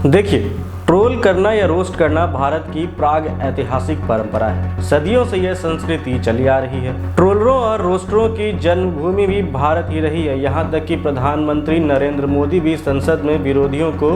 देखिए, ट्रोल करना या रोस्ट करना भारत की प्राग ऐतिहासिक परंपरा है। सदियों से यह संस्कृति चली आ रही है। ट्रोलरों और रोस्टरों की जन्मभूमि भी भारत ही रही है। यहाँ तक कि प्रधानमंत्री नरेंद्र मोदी भी संसद में विरोधियों को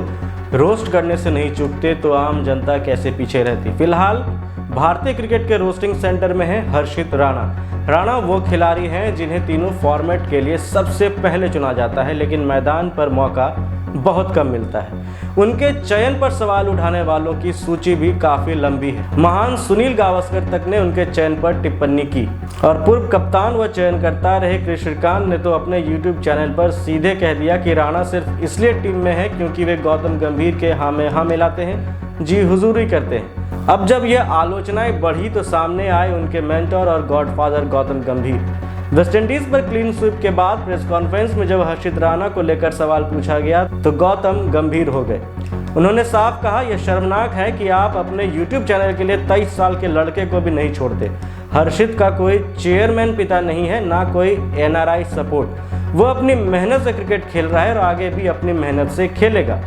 रोस्ट करने से नहीं चूकते, तो आम जनता कैसे पीछे रहती। फिलहाल भारतीय क्रिकेट के रोस्टिंग सेंटर में है हर्षित राणा। राणा वो खिलाड़ी हैं जिन्हें तीनों फॉर्मेट के लिए सबसे पहले चुना जाता है, लेकिन मैदान पर मौका बहुत कम मिलता है। उनके चयन पर सवाल उठाने वालों की सूची भी काफी लंबी है। महान सुनील गावस्कर तक ने उनके चयन पर टिप्पणी की और पूर्व कप्तान व चयनकर्ता रहे कृष्णकांत ने तो अपने YouTube चैनल पर सीधे कह दिया कि राणा सिर्फ इसलिए टीम में है क्योंकि वे गौतम गंभीर के हाँ में हाँ मिलाते हैं, जी हुजूरी करते हैं। अब जब यह आलोचनाएं बढ़ी तो सामने आए उनके मेंटर और गॉडफादर गौतम गंभीर। वेस्टइंडीज पर क्लीन स्वीप के बाद प्रेस कॉन्फ्रेंस में जब हर्षित राणा को लेकर सवाल पूछा गया तो गौतम गंभीर हो गए। उन्होंने साफ कहा, यह शर्मनाक है कि आप अपने YouTube चैनल के लिए 23 साल के लड़के को भी नहीं छोड़ते। हर्षित का कोई चेयरमैन पिता नहीं है, ना कोई NRI सपोर्ट। वो अपनी मेहनत से क्रिकेट खेल रहा है और आगे भी अपनी मेहनत से खेलेगा।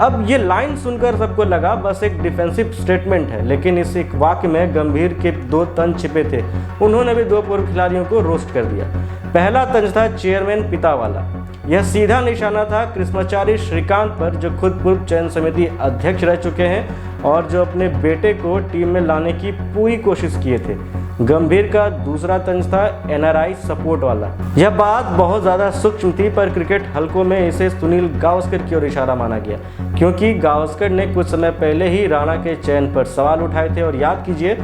अब ये लाइन सुनकर सबको लगा बस एक डिफेंसिव स्टेटमेंट है, लेकिन इस एक वाक्य में गंभीर के 2 तंज छिपे थे। उन्होंने भी 2 पूर्व खिलाड़ियों को रोस्ट कर दिया। पहला तंज था चेयरमैन पिता वाला। यह सीधा निशाना था कृष्णाचार्य श्रीकांत पर, जो खुद पूर्व चयन समिति अध्यक्ष रह चुके हैं और जो अपने बेटे को टीम में लाने की पूरी कोशिश किए थे। गंभीर का दूसरा तंज था NRI सपोर्ट वाला। यह बात बहुत ज़्यादा सूक्ष्म थी, पर क्रिकेट हलकों में इसे सुनील गावस्कर की ओर इशारा माना गया, क्योंकि गावस्कर ने कुछ समय पहले ही राणा के चयन पर सवाल उठाए थे। और याद कीजिए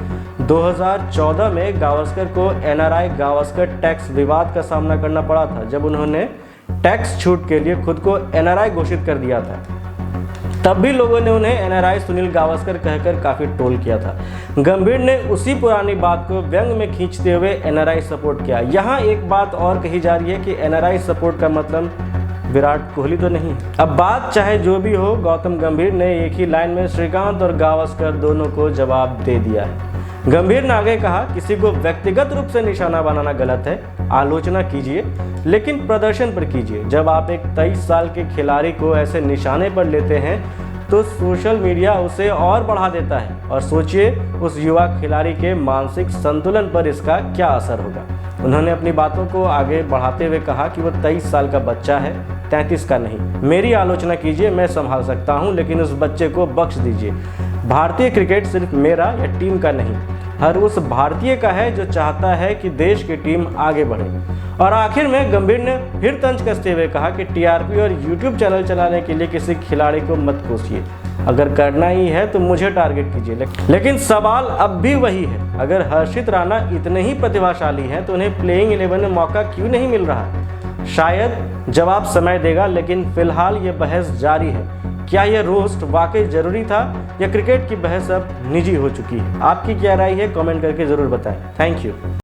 2014 में गावस्कर को NRI गावस्कर टैक्स विवाद का सामना करना पड़ा था, जब उन्होंने टैक्स छूट के लिए खुद को NRI घोषित कर दिया था। तब भी लोगों ने उन्हें NRI सुनील गावस्कर कहकर काफी ट्रोल किया था। गंभीर ने उसी पुरानी बात को व्यंग में खींचते हुए NRI सपोर्ट किया। यहाँ एक बात और कही जा रही है कि NRI सपोर्ट का मतलब विराट कोहली तो नहीं। अब बात चाहे जो भी हो, गौतम गंभीर ने एक ही लाइन में श्रीकांत और गावस्कर दोनों को जवाब दे दिया है। गंभीर ने आगे कहा, किसी को व्यक्तिगत रूप से निशाना बनाना गलत है। आलोचना कीजिए, लेकिन प्रदर्शन पर कीजिए। जब आप एक 23 साल के खिलाड़ी को ऐसे निशाने पर लेते हैं तो सोशल मीडिया उसे और बढ़ा देता है, और सोचिए उस युवा खिलाड़ी के मानसिक संतुलन पर इसका क्या असर होगा। उन्होंने अपनी बातों को आगे बढ़ाते हुए कहा कि वो 23 साल का बच्चा है, 33 का नहीं। मेरी आलोचना कीजिए, मैं संभाल सकता हूँ, लेकिन उस बच्चे को बख्श दीजिए। भारतीय क्रिकेट सिर्फ मेरा या टीम का नहीं, हर उस भारतीय का है जो चाहता है कि देश की टीम आगे बढ़े। और आखिर में गंभीर ने फिर तंज कसते हुए कहा कि TRP और YouTube चैनल चलाने के लिए किसी खिलाड़ी को मत कोसिए। अगर करना ही है तो मुझे टारगेट कीजिए। लेकिन सवाल अब भी वही है, अगर हर्षित राणा इतने ही प्रतिभाशाली हैं तो उन्हें प्लेइंग 11 में मौका क्यों नहीं मिल रहा? शायद जवाब समय देगा, लेकिन फिलहाल ये बहस जारी है। क्या यह रोस्ट वाकई जरूरी था या क्रिकेट की बहस अब निजी हो चुकी है? आपकी क्या राय है? कमेंट करके जरूर बताएं। Thank you.